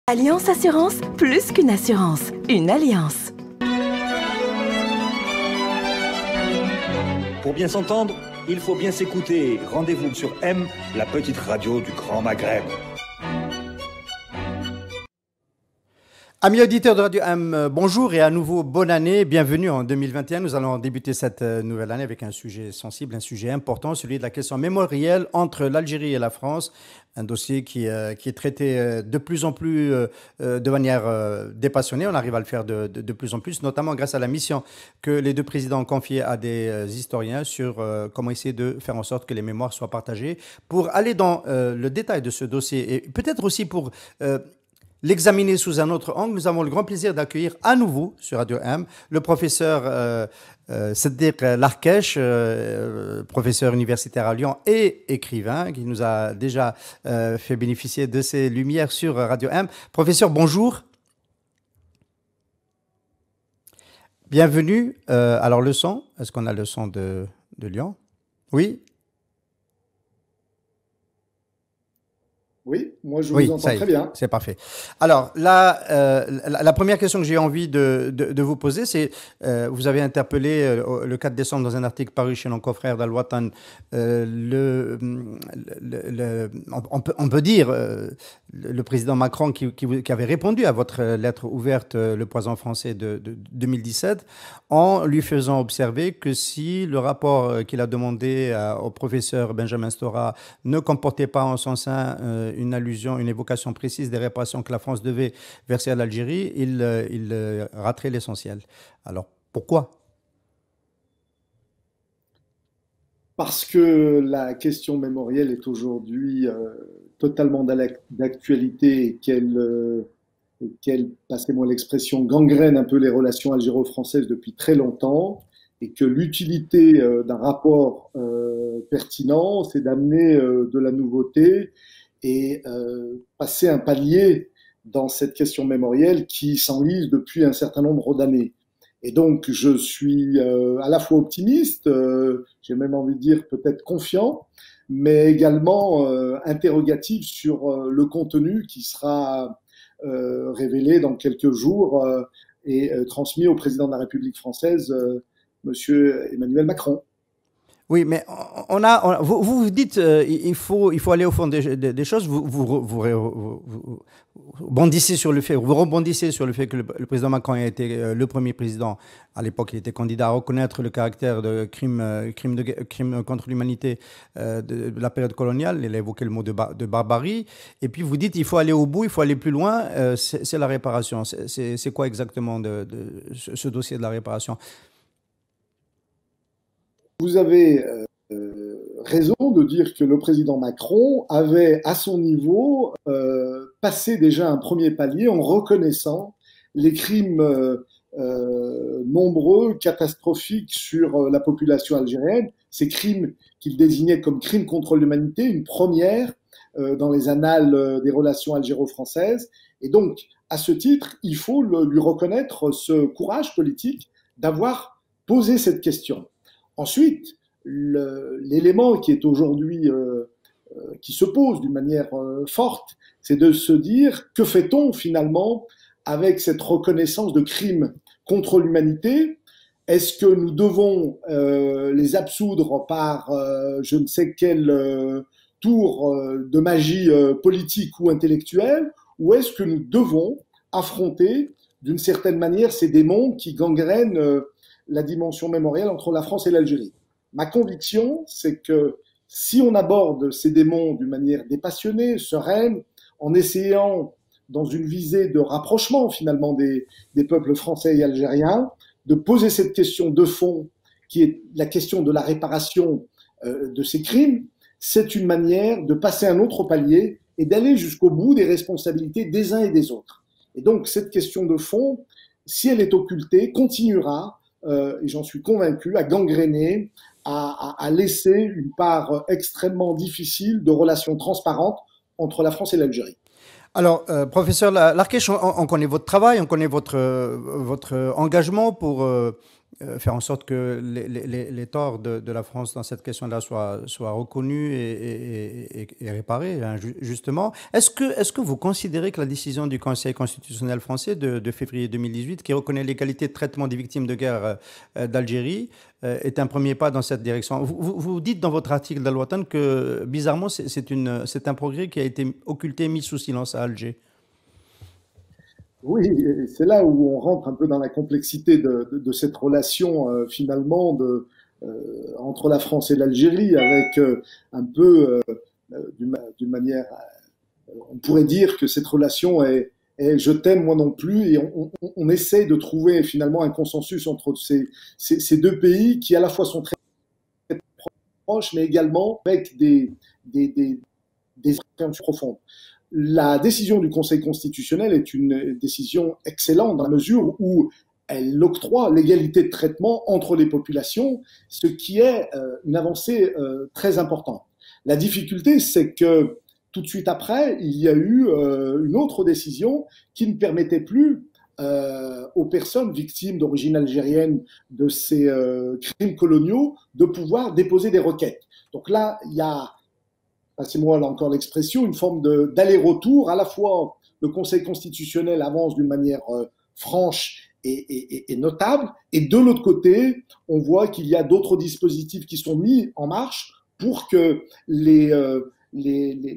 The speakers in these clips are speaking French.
Alliance Assurance, plus qu'une assurance, une alliance. Pour bien s'entendre, il faut bien s'écouter. Rendez-vous sur M, la petite radio du Grand Maghreb. Amis auditeurs de Radio M, bonjour et à nouveau bonne année, bienvenue en 2021. Nous allons débuter cette nouvelle année avec un sujet sensible, un sujet important, celui de la question mémorielle entre l'Algérie et la France. Un dossier qui est traité de plus en plus de manière dépassionnée. On arrive à le faire de plus en plus, notamment grâce à la mission que les deux présidents ont confiée à des historiens sur comment essayer de faire en sorte que les mémoires soient partagées. Pour aller dans le détail de ce dossier et peut-être aussi pour l'examiner sous un autre angle, nous avons le grand plaisir d'accueillir à nouveau sur Radio M le professeur Seddiq Larkesh, professeur universitaire à Lyon et écrivain, qui nous a déjà fait bénéficier de ses lumières sur Radio M. Professeur, bonjour. Bienvenue. Alors le son, est-ce qu'on a le son de Lyon? Oui. Oui, moi je vous entends très bien. C'est parfait. Alors, la première question que j'ai envie de vous poser, c'est, vous avez interpellé le 4 décembre dans un article paru chez nos confrères d'Al Watan, on peut dire, le président Macron qui avait répondu à votre lettre ouverte, Le Poison français de 2017, en lui faisant observer que si le rapport qu'il a demandé au professeur Benjamin Stora ne comportait pas en son sein une allusion, une évocation précise des réparations que la France devait verser à l'Algérie, il raterait l'essentiel. Alors, pourquoi ? Parce que la question mémorielle est aujourd'hui totalement d'actualité et qu'elle, passez-moi l'expression, gangrène un peu les relations algéro-françaises depuis très longtemps, et que l'utilité d'un rapport pertinent, c'est d'amener de la nouveauté et passer un palier dans cette question mémorielle qui s'enlise depuis un certain nombre d'années. Et donc, je suis à la fois optimiste, j'ai même envie de dire peut-être confiant, mais également interrogatif sur le contenu qui sera révélé dans quelques jours et transmis au président de la République française, Monsieur Emmanuel Macron. Oui, mais vous dites il faut aller au fond des choses. Vous rebondissez sur le fait, que le président Macron a été le premier président. À l'époque, il était candidat à reconnaître le caractère de crime contre l'humanité de la période coloniale. Il a évoqué le mot de barbarie. Et puis vous dites il faut aller au bout, il faut aller plus loin. C'est la réparation. C'est quoi exactement ce dossier de la réparation ? Vous avez raison de dire que le président Macron avait, à son niveau, passé déjà un premier palier en reconnaissant les crimes nombreux, catastrophiques sur la population algérienne, ces crimes qu'il désignait comme crimes contre l'humanité, une première dans les annales des relations algéro-françaises. Et donc, à ce titre, il faut lui reconnaître ce courage politique d'avoir posé cette question. Ensuite, l'élément qui est aujourd'hui, qui se pose d'une manière forte, c'est de se dire que fait-on finalement avec cette reconnaissance de crimes contre l'humanité? Est-ce que nous devons les absoudre par je ne sais quel tour de magie politique ou intellectuelle, ou est-ce que nous devons affronter d'une certaine manière ces démons qui gangrènent la dimension mémorielle entre la France et l'Algérie? Ma conviction, c'est que si on aborde ces démons d'une manière dépassionnée, sereine, en essayant, dans une visée de rapprochement finalement des peuples français et algériens, de poser cette question de fond, qui est la question de la réparation de ces crimes, c'est une manière de passer un autre palier et d'aller jusqu'au bout des responsabilités des uns et des autres. Et donc cette question de fond, si elle est occultée, continuera, et j'en suis convaincu, à gangréner, à laisser une part extrêmement difficile de relations transparentes entre la France et l'Algérie. Alors, professeur Larkesh, on connaît votre travail, on connaît votre engagement pour faire en sorte que les torts de la France dans cette question-là soient reconnus et réparés, hein, justement. Est-ce que vous considérez que la décision du Conseil constitutionnel français de février 2018, qui reconnaît l'égalité de traitement des victimes de guerre d'Algérie, est un premier pas dans cette direction? Vous dites dans votre article d'Al Watan que, bizarrement, c'est un progrès qui a été occulté, mis sous silence à Alger. Oui, c'est là où on rentre un peu dans la complexité de cette relation finalement entre la France et l'Algérie, avec un peu, d'une manière, on pourrait dire que cette relation est je t'aime, moi non plus, et on essaie de trouver finalement un consensus entre ces deux pays qui à la fois sont très proches, mais également avec des expériences profondes. La décision du Conseil constitutionnel est une décision excellente dans la mesure où elle octroie l'égalité de traitement entre les populations, ce qui est une avancée très importante. La difficulté, c'est que tout de suite après, il y a eu une autre décision qui ne permettait plus aux personnes victimes d'origine algérienne de ces crimes coloniaux de pouvoir déposer des requêtes. Donc là, il y a, passez-moi là encore l'expression, une forme d'aller-retour. À la fois, le Conseil constitutionnel avance d'une manière franche et notable, et de l'autre côté, on voit qu'il y a d'autres dispositifs qui sont mis en marche pour que les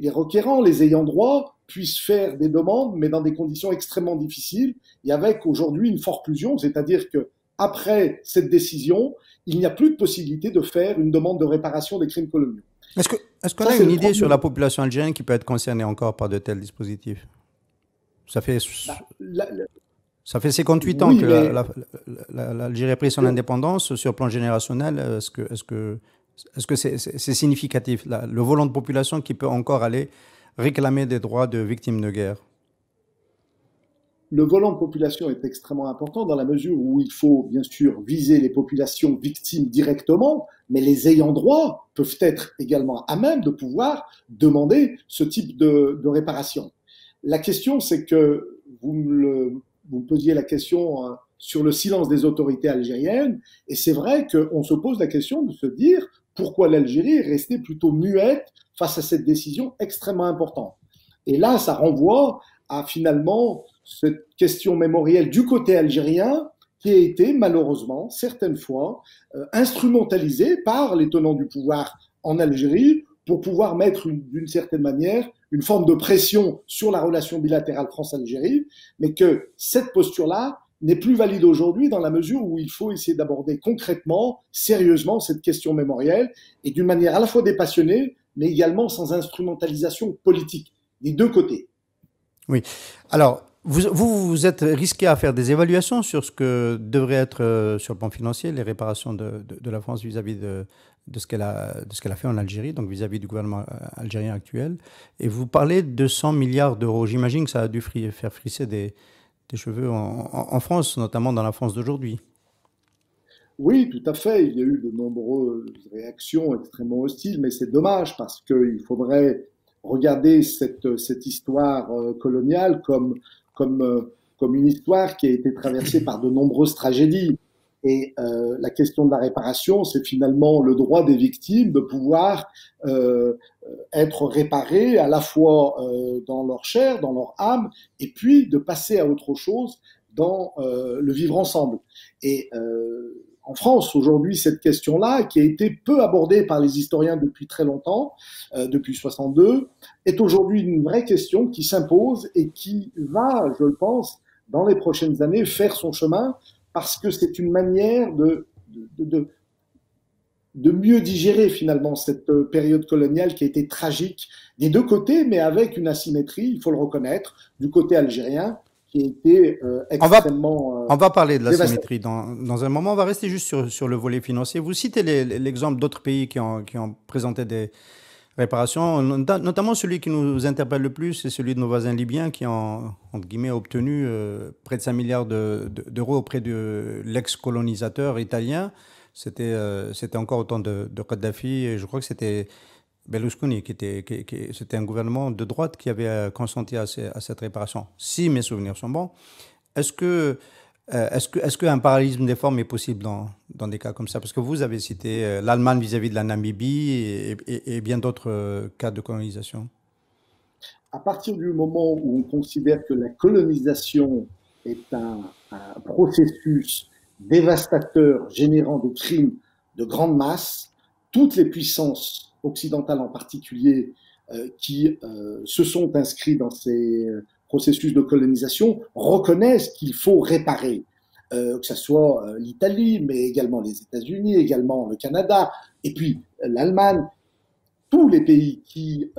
requérants, les ayants droit, puissent faire des demandes, mais dans des conditions extrêmement difficiles, et avec aujourd'hui une forclusion, c'est-à-dire que après cette décision, il n'y a plus de possibilité de faire une demande de réparation des crimes coloniaux. Est-ce qu'on a une idée sur la population algérienne qui peut être concernée encore par de tels dispositifs? Ça fait 58 ans oui, que l'Algérie a pris son indépendance sur le plan générationnel. Est-ce que c'est significatif, le volant de population qui peut encore aller réclamer des droits de victimes de guerre? Le volant de population est extrêmement important dans la mesure où il faut bien sûr viser les populations victimes directement, mais les ayants droit peuvent être également à même de pouvoir demander ce type de réparation. La question, c'est que vous me posiez la question sur le silence des autorités algériennes, et c'est vrai qu'on se pose la question de se dire pourquoi l'Algérie est restée plutôt muette face à cette décision extrêmement importante. Et là, ça renvoie à finalement cette question mémorielle du côté algérien qui a été malheureusement certaines fois instrumentalisée par les tenants du pouvoir en Algérie pour pouvoir mettre d'une certaine manière une forme de pression sur la relation bilatérale France-Algérie, mais que cette posture-là n'est plus valide aujourd'hui dans la mesure où il faut essayer d'aborder concrètement, sérieusement cette question mémorielle et d'une manière à la fois dépassionnée, mais également sans instrumentalisation politique des deux côtés. Oui. Alors, vous êtes risqué à faire des évaluations sur ce que devrait être, sur le plan financier, les réparations de la France vis-à-vis de ce qu'elle a fait en Algérie, donc vis-à-vis du gouvernement algérien actuel. Et vous parlez de 100 milliards d'euros. J'imagine que ça a dû faire frisser des cheveux en France, notamment dans la France d'aujourd'hui. Oui, tout à fait. Il y a eu de nombreuses réactions extrêmement hostiles, mais c'est dommage parce qu'il faudrait regarder cette histoire coloniale comme une histoire qui a été traversée par de nombreuses tragédies. Et la question de la réparation, c'est finalement le droit des victimes de pouvoir être réparées à la fois dans leur chair, dans leur âme, et puis de passer à autre chose dans le vivre ensemble. Et en France, aujourd'hui, cette question-là, qui a été peu abordée par les historiens depuis très longtemps, depuis 62, est aujourd'hui une vraie question qui s'impose et qui va, je le pense, dans les prochaines années, faire son chemin, parce que c'est une manière de mieux digérer finalement cette période coloniale qui a été tragique des deux côtés, mais avec une asymétrie, il faut le reconnaître, du côté algérien, qui a été extrêmement on va parler de l'asymétrie dans un moment. On va rester juste sur le volet financier. Vous citez l'exemple d'autres pays qui ont présenté des réparations, notamment celui qui nous interpelle le plus, c'est celui de nos voisins libyens qui ont, entre guillemets, obtenu près de 5 milliards d'euros auprès de l'ex-colonisateur italien. C'était encore au temps de Kadhafi, et je crois que c'était Berlusconi, c'était un gouvernement de droite qui avait consenti à cette réparation, si mes souvenirs sont bons. Est-ce que Est-ce qu'un parallélisme des formes est possible dans des cas comme ça? Parce que vous avez cité l'Allemagne vis-à-vis de la Namibie et bien d'autres cas de colonisation. À partir du moment où on considère que la colonisation est un processus dévastateur générant des crimes de grande masse, toutes les puissances occidentales en particulier qui se sont inscrites dans ces processus de colonisation reconnaissent qu'il faut réparer, que ce soit l'Italie, mais également les États-Unis, également le Canada, et puis l'Allemagne. Tous les pays qui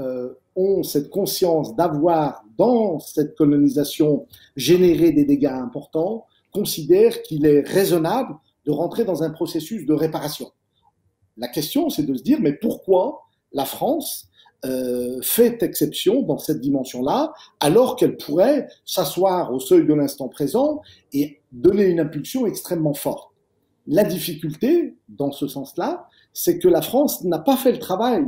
ont cette conscience d'avoir, dans cette colonisation, généré des dégâts importants, considèrent qu'il est raisonnable de rentrer dans un processus de réparation. La question, c'est de se dire, mais pourquoi la France fait exception dans cette dimension-là, alors qu'elle pourrait s'asseoir au seuil de l'instant présent et donner une impulsion extrêmement forte. La difficulté, dans ce sens-là, c'est que la France n'a pas fait le travail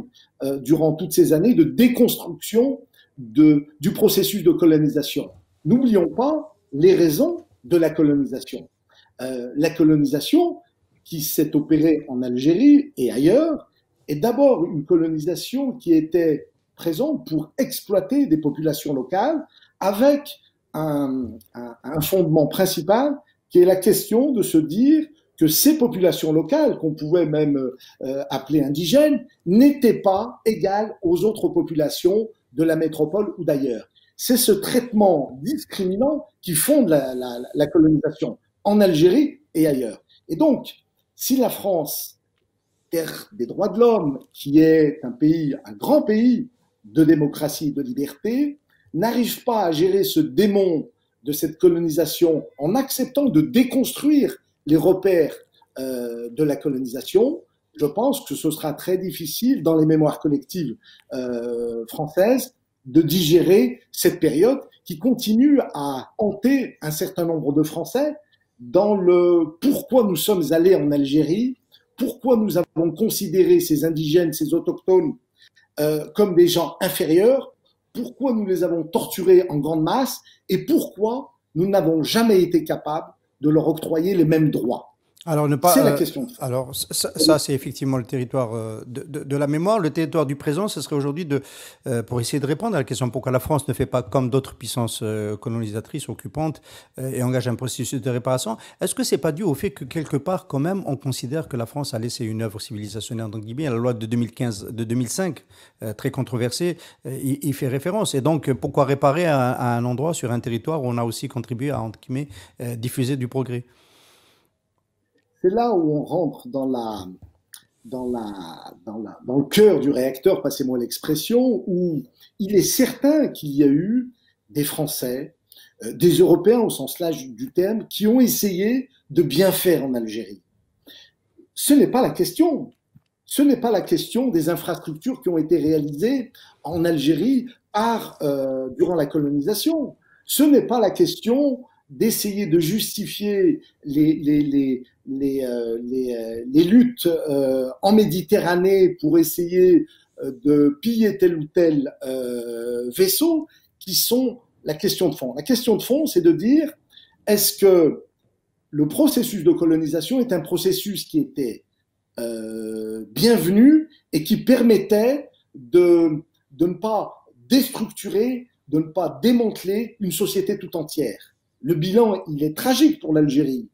durant toutes ces années de déconstruction du processus de colonisation. N'oublions pas les raisons de la colonisation. La colonisation qui s'est opérée en Algérie et ailleurs est d'abord une colonisation qui était présente pour exploiter des populations locales avec un fondement principal qui est la question de se dire que ces populations locales, qu'on pouvait même appeler indigènes, n'étaient pas égales aux autres populations de la métropole ou d'ailleurs. C'est ce traitement discriminant qui fonde la colonisation en Algérie et ailleurs. Et donc, si la France, terre des droits de l'homme, qui est un grand pays de démocratie et de liberté, n'arrive pas à gérer ce démon de cette colonisation en acceptant de déconstruire les repères de la colonisation, je pense que ce sera très difficile dans les mémoires collectives françaises de digérer cette période qui continue à hanter un certain nombre de Français dans le pourquoi nous sommes allés en Algérie, pourquoi nous avons considéré ces indigènes, ces autochtones comme des gens inférieurs, pourquoi nous les avons torturés en grande masse et pourquoi nous n'avons jamais été capables de leur octroyer les mêmes droits. Alors, c'est la question. Alors, ça c'est effectivement le territoire de la mémoire. Le territoire du présent, ce serait aujourd'hui pour essayer de répondre à la question pourquoi la France ne fait pas comme d'autres puissances colonisatrices, occupantes, et engage un processus de réparation. Est-ce que c'est pas dû au fait que quelque part, quand même, on considère que la France a laissé une œuvre civilisationnelle entre guillemets? La loi de 2005, très controversée, y fait référence. Et donc, pourquoi réparer à un endroit sur un territoire où on a aussi contribué à, entre guillemets, diffuser du progrès? C'est là où on rentre dans le cœur du réacteur, passez-moi l'expression, où il est certain qu'il y a eu des Français, des Européens au sens large du terme, qui ont essayé de bien faire en Algérie. Ce n'est pas la question. Ce n'est pas la question des infrastructures qui ont été réalisées en Algérie durant la colonisation. Ce n'est pas la question d'essayer de justifier les luttes en Méditerranée pour essayer de piller tel ou tel vaisseau, qui sont la question de fond. La question de fond, c'est de dire, est-ce que le processus de colonisation est un processus qui était bienvenu et qui permettait de ne pas déstructurer, de ne pas démanteler une société tout entière. Le bilan, il est tragique pour l'Algérie.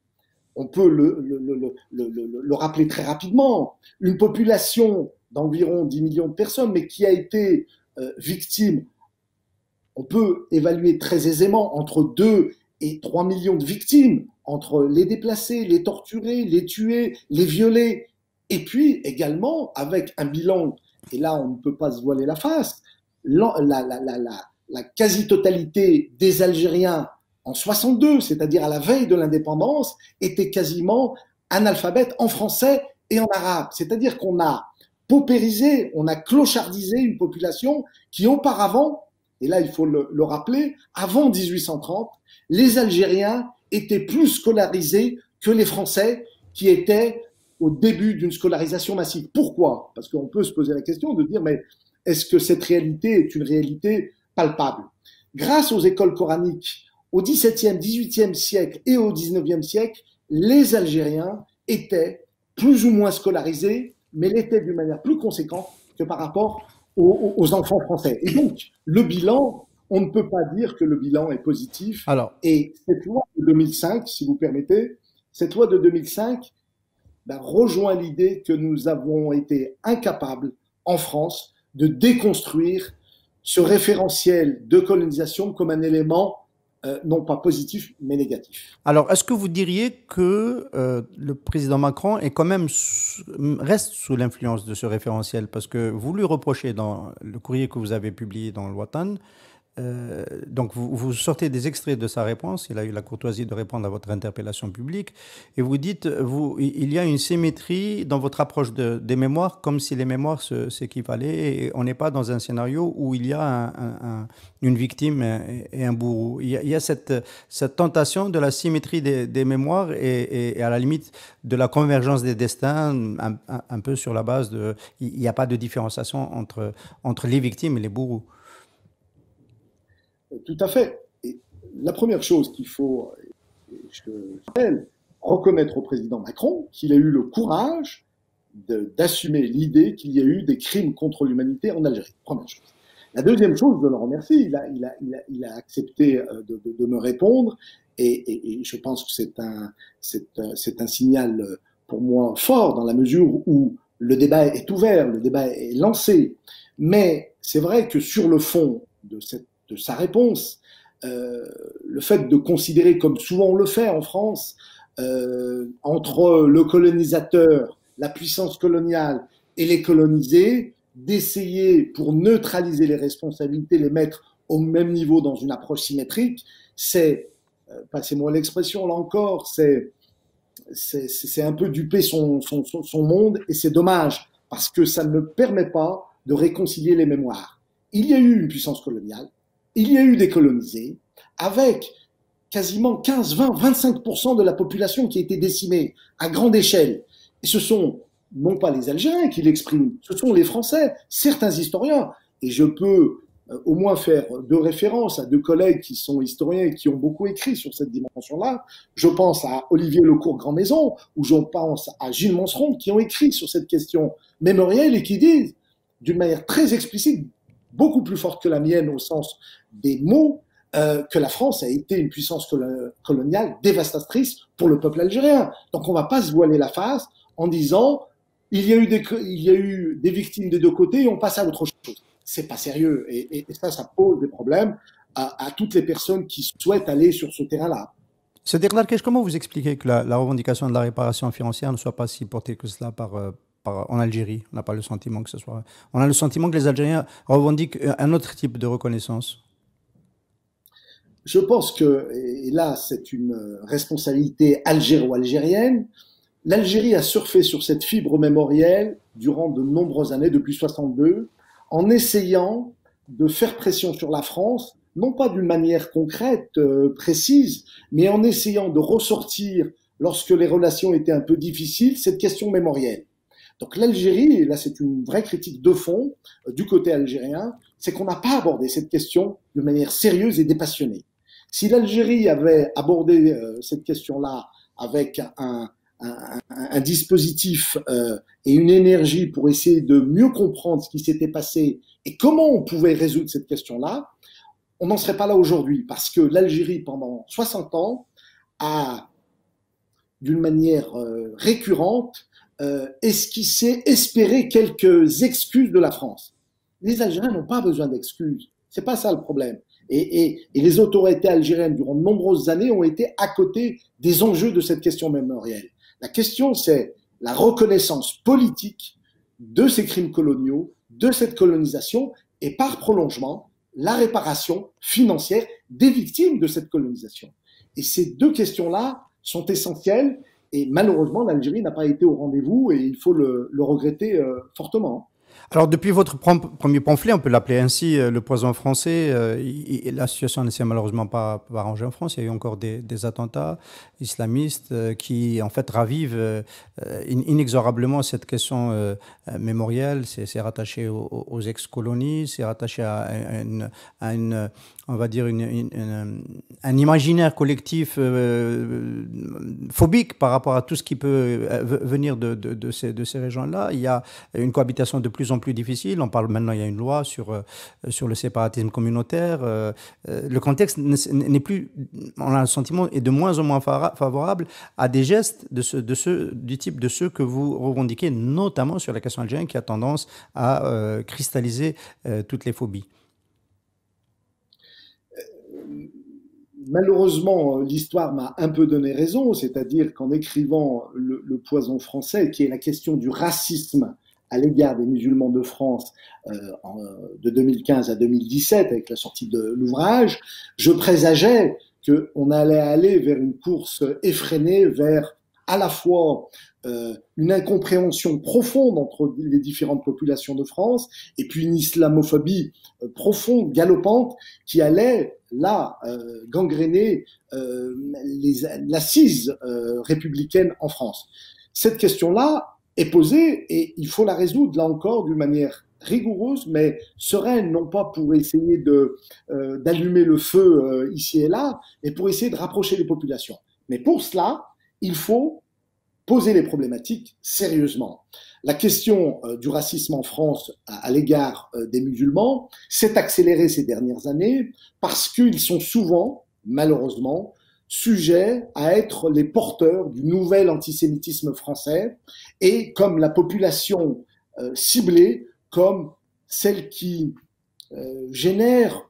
On peut le rappeler très rapidement. Une population d'environ 10 millions de personnes, mais qui a été victime, on peut évaluer très aisément entre 2 et 3 millions de victimes, entre les déplacés, les torturés, les tués, les violés, et puis également avec un bilan, et là on ne peut pas se voiler la face, la quasi-totalité des Algériens en 62, c'est-à-dire à la veille de l'indépendance, étaient quasiment analphabètes en français et en arabe. C'est-à-dire qu'on a paupérisé, on a clochardisé une population qui auparavant, et là il faut le rappeler, avant 1830, les Algériens étaient plus scolarisés que les Français qui étaient au début d'une scolarisation massive. Pourquoi? Parce qu'on peut se poser la question de dire, mais est-ce que cette réalité est une réalité palpable? Grâce aux écoles coraniques au XVIIe, XVIIIe siècle et au XIXe siècle, les Algériens étaient plus ou moins scolarisés, mais l'étaient d'une manière plus conséquente que par rapport aux enfants français. Et donc, le bilan, on ne peut pas dire que le bilan est positif. Alors, et cette loi de 2005, si vous permettez, cette loi de 2005 rejoint l'idée que nous avons été incapables, en France, de déconstruire ce référentiel de colonisation comme un élément non pas positif, mais négatif. alors, est-ce que vous diriez que le président Macron est quand même reste sous l'influence de ce référentiel? Parce que vous lui reprochez dans le courrier que vous avez publié dans le Watan, donc vous sortez des extraits de sa réponse, il a eu la courtoisie de répondre à votre interpellation publique, et vous dites, il y a une symétrie dans votre approche des mémoires, comme si les mémoires s'équivalaient, et on n'est pas dans un scénario où il y a une victime et un bourreau. Il y a cette tentation de la symétrie des mémoires et à la limite de la convergence des destins, un peu sur la base de... Il n'y a pas de différenciation entre les victimes et les bourreaux. Tout à fait. Et la première chose qu'il faut, je rappelle, reconnaître au président Macron qu'il a eu le courage d'assumer l'idée qu'il y a eu des crimes contre l'humanité en Algérie. Première chose. La deuxième chose, je le remercie, il a accepté de me répondre et je pense que c'est un signal pour moi fort dans la mesure où le débat est ouvert, le débat est lancé. Mais c'est vrai que sur le fond de sa réponse, le fait de considérer, comme souvent on le fait en France, entre le colonisateur, la puissance coloniale et les colonisés, d'essayer, pour neutraliser les responsabilités, les mettre au même niveau dans une approche symétrique, c'est, passez-moi l'expression là encore, c'est un peu duper son monde, et c'est dommage, parce que ça ne permet pas de réconcilier les mémoires. Il y a eu une puissance coloniale, il y a eu des colonisés, avec quasiment 15, 20, 25% de la population qui a été décimée à grande échelle. Et ce sont non pas les Algériens qui l'expriment, ce sont les Français, certains historiens. Et je peux au moins faire deux références à deux collègues qui sont historiens et qui ont beaucoup écrit sur cette dimension-là. Je pense à Olivier Lecourt-Grandmaison, ou je pense à Gilles Manseron, qui ont écrit sur cette question mémorielle et qui disent, d'une manière très explicite, beaucoup plus forte que la mienne au sens des mots, que la France a été une puissance coloniale dévastatrice pour le peuple algérien. Donc on ne va pas se voiler la face en disant il y a eu des victimes des deux côtés et on passe à autre chose. C'est pas sérieux et ça pose des problèmes à toutes les personnes qui souhaitent aller sur ce terrain-là. C'est-à-dire, comment vous expliquez que la revendication de la réparation financière ne soit pas si portée que cela en Algérie? On n'a pas le sentiment que ce soit... On a le sentiment que les Algériens revendiquent un autre type de reconnaissance. Je pense que, et là c'est une responsabilité algéro-algérienne, l'Algérie a surfé sur cette fibre mémorielle durant de nombreuses années, depuis 62, en essayant de faire pression sur la France, non pas d'une manière concrète, précise, mais en essayant de ressortir, lorsque les relations étaient un peu difficiles, cette question mémorielle. Donc l'Algérie, et là c'est une vraie critique de fond du côté algérien, c'est qu'on n'a pas abordé cette question de manière sérieuse et dépassionnée. Si l'Algérie avait abordé cette question-là avec un dispositif et une énergie pour essayer de mieux comprendre ce qui s'était passé et comment on pouvait résoudre cette question-là, on n'en serait pas là aujourd'hui, parce que l'Algérie, pendant 60 ans, a, d'une manière récurrente, esquissé, espéré quelques excuses de la France. Les Algériens n'ont pas besoin d'excuses. C'est pas ça le problème. Et les autorités algériennes, durant de nombreuses années, ont été à côté des enjeux de cette question mémorielle. La question, c'est la reconnaissance politique de ces crimes coloniaux, de cette colonisation, et par prolongement, la réparation financière des victimes de cette colonisation. Et ces deux questions-là sont essentielles, et malheureusement, l'Algérie n'a pas été au rendez-vous, et il faut le regretter fortement. Alors, depuis votre premier pamphlet, on peut l'appeler ainsi, le poison français, la situation ne s'est malheureusement pas arrangée en France. Il y a eu encore des attentats islamistes qui, en fait, ravivent inexorablement cette question mémorielle. C'est rattaché aux ex-colonies, c'est rattaché à une on va dire, un imaginaire collectif phobique par rapport à tout ce qui peut venir de ces régions-là. Il y a une cohabitation de plus en plus difficile. On parle maintenant, il y a une loi sur le séparatisme communautaire. Le contexte n'est plus, on a le sentiment, est de moins en moins favorable à des gestes du type de ceux que vous revendiquez, notamment sur la question algérienne, qui a tendance à cristalliser toutes les phobies. Malheureusement, l'histoire m'a un peu donné raison, c'est-à-dire qu'en écrivant le poison français, qui est la question du racisme à l'égard des musulmans de France de 2015 à 2017, avec la sortie de l'ouvrage, je présageais qu'on allait aller vers une course effrénée vers à la fois une incompréhension profonde entre les différentes populations de France et puis une islamophobie profonde, galopante, qui allait là gangréner l'assise républicaine en France. Cette question-là est posée et il faut la résoudre là encore d'une manière rigoureuse mais sereine, non pas pour essayer d'allumer le feu ici et là, mais pour essayer de rapprocher les populations. Mais pour cela, il faut poser les problématiques sérieusement. La question du racisme en France à l'égard des musulmans s'est accélérée ces dernières années parce qu'ils sont souvent, malheureusement, sujets à être les porteurs du nouvel antisémitisme français et comme la population ciblée, comme celle qui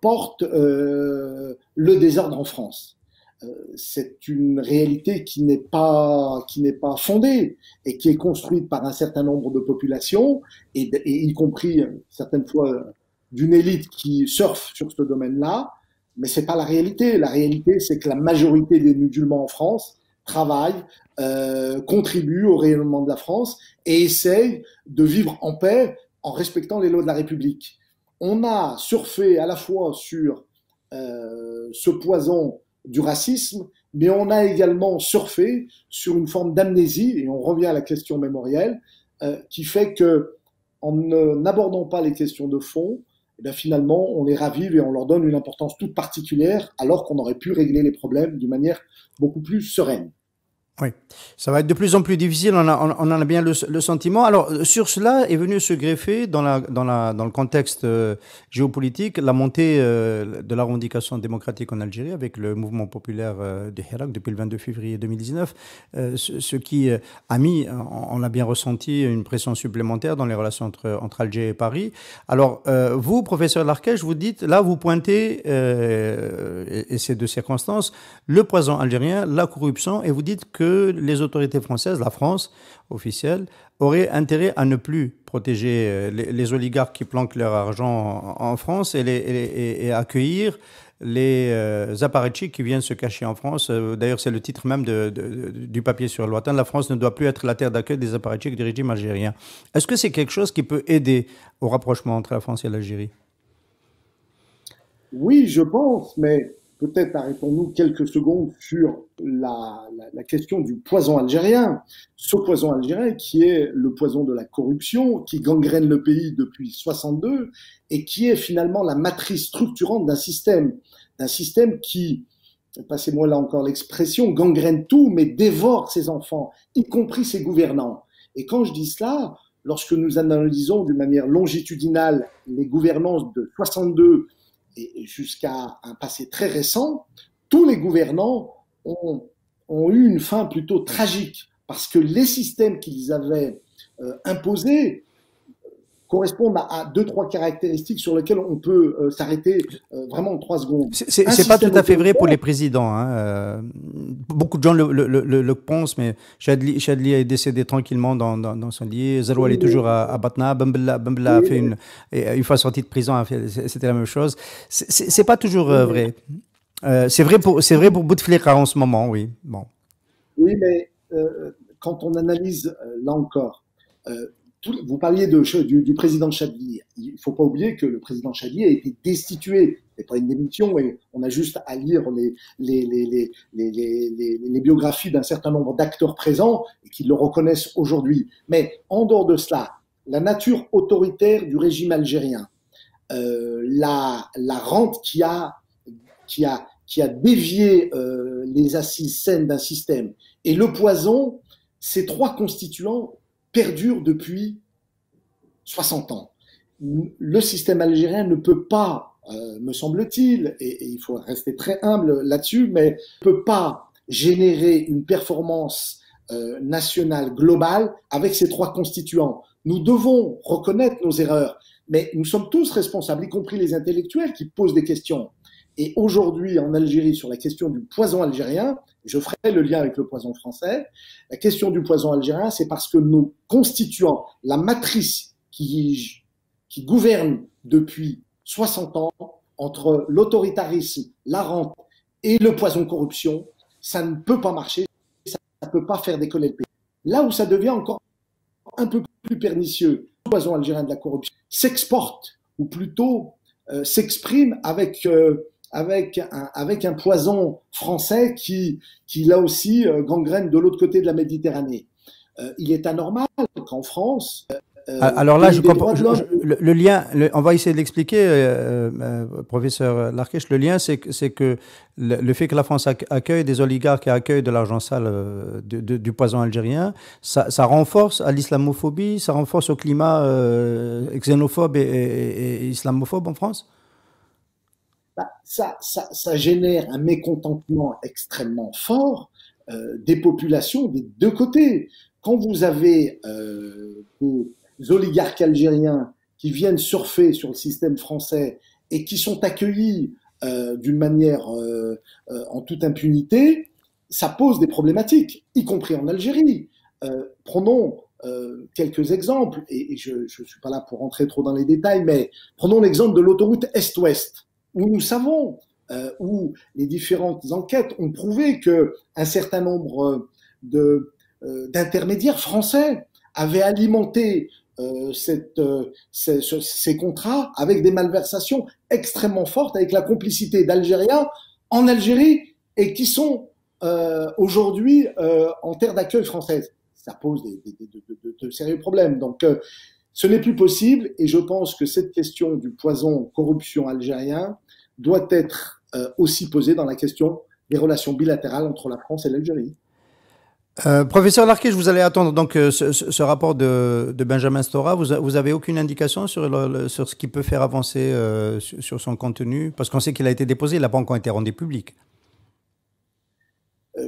porte le désordre en France. C'est une réalité qui n'est pas fondée et qui est construite par un certain nombre de populations et y compris certaines fois d'une élite qui surfe sur ce domaine-là, mais c'est pas la réalité. La réalité, c'est que la majorité des musulmans en France travaillent, contribuent au rayonnement de la France et essayent de vivre en paix en respectant les lois de la République. On a surfé à la fois sur ce poison du racisme, mais on a également surfé sur une forme d'amnésie, et on revient à la question mémorielle, qui fait que, en n'abordant pas les questions de fond, eh bien finalement, on les ravive et on leur donne une importance toute particulière, alors qu'on aurait pu régler les problèmes d'une manière beaucoup plus sereine. Oui, ça va être de plus en plus difficile, on en a bien le sentiment. Alors, sur cela est venu se greffer dans le contexte géopolitique la montée de la revendication démocratique en Algérie avec le mouvement populaire de Hirak depuis le 22 février 2019, ce qui a mis, on l'a bien ressenti, une pression supplémentaire dans les relations entre Alger et Paris. Alors, vous, professeur Larkech, vous dites, là, vous pointez, et c'est de circonstance, le poison algérien, la corruption, et vous dites que les autorités françaises, la France officielle, auraient intérêt à ne plus protéger les oligarques qui planquent leur argent en France et accueillir les apparatchiks qui viennent se cacher en France. D'ailleurs, c'est le titre même du papier sur l'OTAN. La France ne doit plus être la terre d'accueil des apparatchiks du régime algérien. Est-ce que c'est quelque chose qui peut aider au rapprochement entre la France et l'Algérie? Oui, je pense, mais peut-être arrêtons-nous quelques secondes sur la question du poison algérien. Ce poison algérien qui est le poison de la corruption, qui gangrène le pays depuis 62 et qui est finalement la matrice structurante d'un système qui, passez-moi là encore l'expression, gangrène tout mais dévore ses enfants, y compris ses gouvernants. Et quand je dis cela, lorsque nous analysons d'une manière longitudinale les gouvernances de 62 et jusqu'à un passé très récent, tous les gouvernants ont eu une fin plutôt tragique parce que les systèmes qu'ils avaient imposés correspondent à 2-3 caractéristiques sur lesquelles on peut s'arrêter vraiment en 3 secondes. C'est pas tout à fait vrai pour les présidents. Hein. Beaucoup de gens le pensent, mais Chadli est décédé tranquillement dans son lit. Zeroual est toujours à Batna. Bembla a fait une fois sorti de prison, c'était la même chose. C'est pas toujours vrai. C'est vrai pour Bouteflika en ce moment, oui. Bon. Oui, mais quand on analyse, là encore, vous parliez du président Chadli. Il ne faut pas oublier que le président Chadli a été destitué. Ce n'est pas une démission, et on a juste à lire les biographies d'un certain nombre d'acteurs présents et qui le reconnaissent aujourd'hui. Mais en dehors de cela, la nature autoritaire du régime algérien, la rente qui a dévié les assises saines d'un système et le poison, ces trois constituants perdure depuis 60 ans. Le système algérien ne peut pas, me semble-t-il, et il faut rester très humble là-dessus, mais ne peut pas générer une performance nationale globale avec ces trois constituants. Nous devons reconnaître nos erreurs, mais nous sommes tous responsables, y compris les intellectuels qui posent des questions. Et aujourd'hui, en Algérie, sur la question du poison algérien, je ferai le lien avec le poison français, la question du poison algérien, c'est parce que nos constituants, la matrice qui gouverne depuis 60 ans, entre l'autoritarisme, la rente et le poison corruption, ça ne peut pas marcher, ça ne peut pas faire décoller le pays. Là où ça devient encore un peu plus pernicieux, le poison algérien de la corruption s'exporte, ou plutôt s'exprime avec un poison français qui là aussi gangrène de l'autre côté de la Méditerranée. Il est anormal qu'en France... Alors là, je comprends, le lien, on va essayer de l'expliquer, professeur Larkech. Le lien, c'est que le fait que la France accueille des oligarques et accueille de l'argent sale du poison algérien, ça renforce à l'islamophobie, ça renforce au climat xénophobe et islamophobe en France. Ça génère un mécontentement extrêmement fort des populations des deux côtés. Quand vous avez des oligarques algériens qui viennent surfer sur le système français et qui sont accueillis d'une manière en toute impunité, ça pose des problématiques, y compris en Algérie. Prenons quelques exemples, et je ne suis pas là pour rentrer trop dans les détails, mais prenons l'exemple de l'autoroute Est-Ouest, où nous savons, où les différentes enquêtes ont prouvé qu'un certain nombre d'intermédiaires français avaient alimenté ces contrats avec des malversations extrêmement fortes, avec la complicité d'Algériens en Algérie et qui sont aujourd'hui en terre d'accueil française. Ça pose de sérieux problèmes. Donc, ce n'est plus possible, et je pense que cette question du poison corruption algérien doit être aussi posée dans la question des relations bilatérales entre la France et l'Algérie. Professeur Larkech, vous allez attendre donc ce rapport de Benjamin Stora. Vous avez aucune indication sur ce qui peut faire avancer sur son contenu? Parce qu'on sait qu'il a été déposé, il n'a pas encore été rendu public.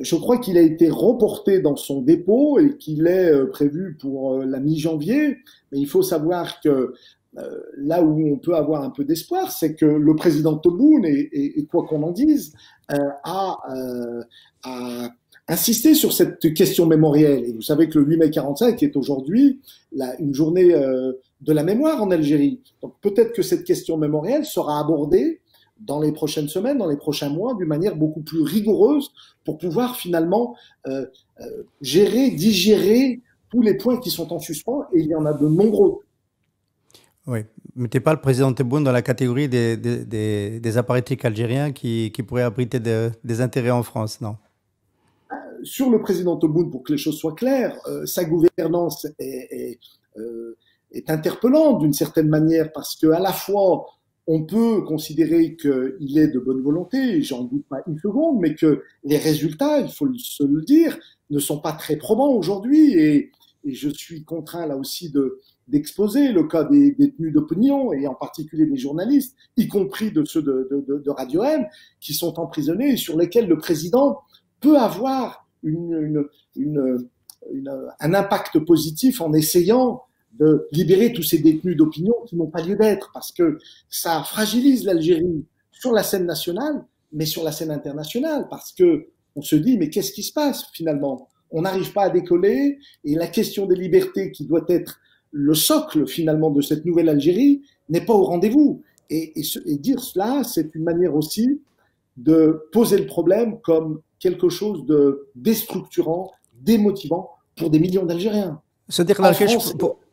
Je crois qu'il a été reporté dans son dépôt et qu'il est prévu pour la mi-janvier. Mais il faut savoir que là où on peut avoir un peu d'espoir, c'est que le président Tebboune, et quoi qu'on en dise, a insisté sur cette question mémorielle. Et vous savez que le 8 mai 45 est aujourd'hui une journée de la mémoire en Algérie. Donc peut-être que cette question mémorielle sera abordée dans les prochaines semaines, dans les prochains mois, d'une manière beaucoup plus rigoureuse pour pouvoir finalement digérer tous les points qui sont en suspens, et il y en a de nombreux. Oui, mettez pas le président Tebboune dans la catégorie des apparatchiks algériens qui pourraient abriter des intérêts en France, non? Sur le président Tebboune, pour que les choses soient claires, sa gouvernance est interpellante d'une certaine manière, parce que à la fois on peut considérer qu'il est de bonne volonté, j'en doute pas une seconde, mais que les résultats, il faut se le dire, ne sont pas très probants aujourd'hui, et je suis contraint là aussi d'exposer le cas des détenus d'opinion, et en particulier des journalistes, y compris de ceux de Radio M, qui sont emprisonnés et sur lesquels le président peut avoir un impact positif en essayant de libérer tous ces détenus d'opinion qui n'ont pas lieu d'être, parce que ça fragilise l'Algérie sur la scène nationale, mais sur la scène internationale, parce que on se dit, mais qu'est-ce qui se passe finalement? On n'arrive pas à décoller, et la question des libertés, qui doit être le socle finalement de cette nouvelle Algérie, n'est pas au rendez-vous. Et dire cela, c'est une manière aussi de poser le problème comme quelque chose de déstructurant, démotivant pour des millions d'Algériens. C'est-à-dire,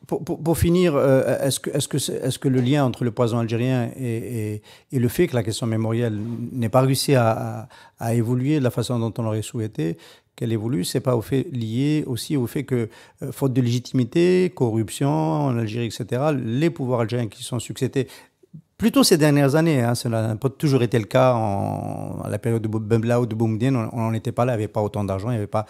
Pour finir, est-ce que le lien entre le poison algérien et le fait que la question mémorielle n'ait pas réussi à évoluer de la façon dont on l'aurait souhaité, qu'elle évolue, c'est pas lié aussi au fait que, faute de légitimité, corruption en Algérie, etc., les pouvoirs algériens qui sont succédés, plutôt ces dernières années, hein, cela n'a pas toujours été le cas à la période de Bembla ou de Boumediene, on n'en était pas là, il n'y avait pas autant d'argent, il n'y avait pas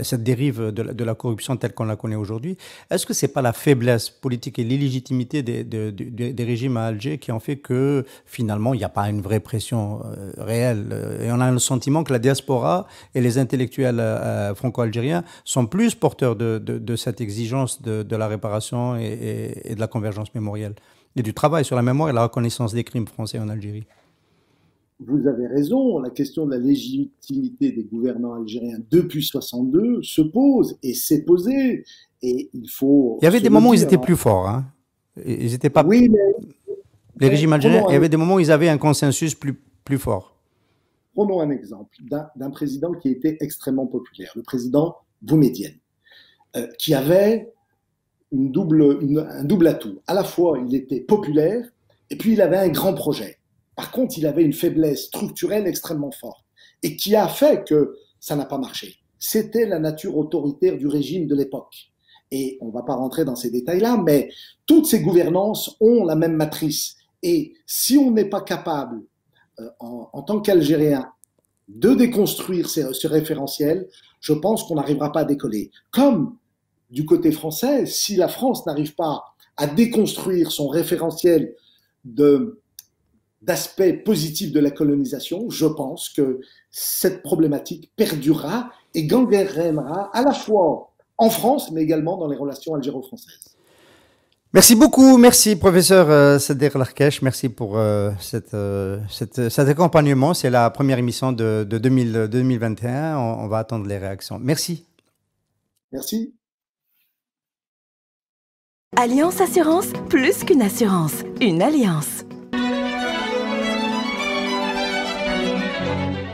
cette dérive de la corruption telle qu'on la connaît aujourd'hui. Est-ce que ce n'est pas la faiblesse politique et l'illégitimité des régimes à Alger qui ont fait que finalement il n'y a pas une vraie pression réelle? Et on a le sentiment que la diaspora et les intellectuels franco-algériens sont plus porteurs de cette exigence de la réparation et de la convergence mémorielle, et du travail sur la mémoire et la reconnaissance des crimes français en Algérie. Vous avez raison, la question de la légitimité des gouvernants algériens depuis 62 se pose et s'est posée. Et il faut. Il y avait des moments où ils étaient plus forts. Hein. Ils n'étaient pas. Oui, mais. Les régimes algériens, il y avait des moments où ils avaient un consensus plus fort. Prenons un exemple d'un président qui était extrêmement populaire, le président Boumediene, qui avait un double atout. À la fois, il était populaire et puis il avait un grand projet. Par contre, il avait une faiblesse structurelle extrêmement forte et qui a fait que ça n'a pas marché. C'était la nature autoritaire du régime de l'époque. Et on ne va pas rentrer dans ces détails-là, mais toutes ces gouvernances ont la même matrice. Et si on n'est pas capable, en tant qu'Algérien, de déconstruire ce référentiel, je pense qu'on n'arrivera pas à décoller. Comme du côté français, si la France n'arrive pas à déconstruire son référentiel d'aspects positifs de la colonisation, je pense que cette problématique perdurera et gangrénera à la fois en France, mais également dans les relations algéro-françaises. Merci beaucoup, merci professeur Sader Larkesh, merci pour cet accompagnement. C'est la première émission de 2021, on va attendre les réactions. Merci. Merci. Alliance Assurance, plus qu'une assurance, une alliance.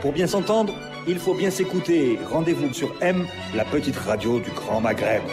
Pour bien s'entendre, il faut bien s'écouter. Rendez-vous sur M, la petite radio du Grand Maghreb.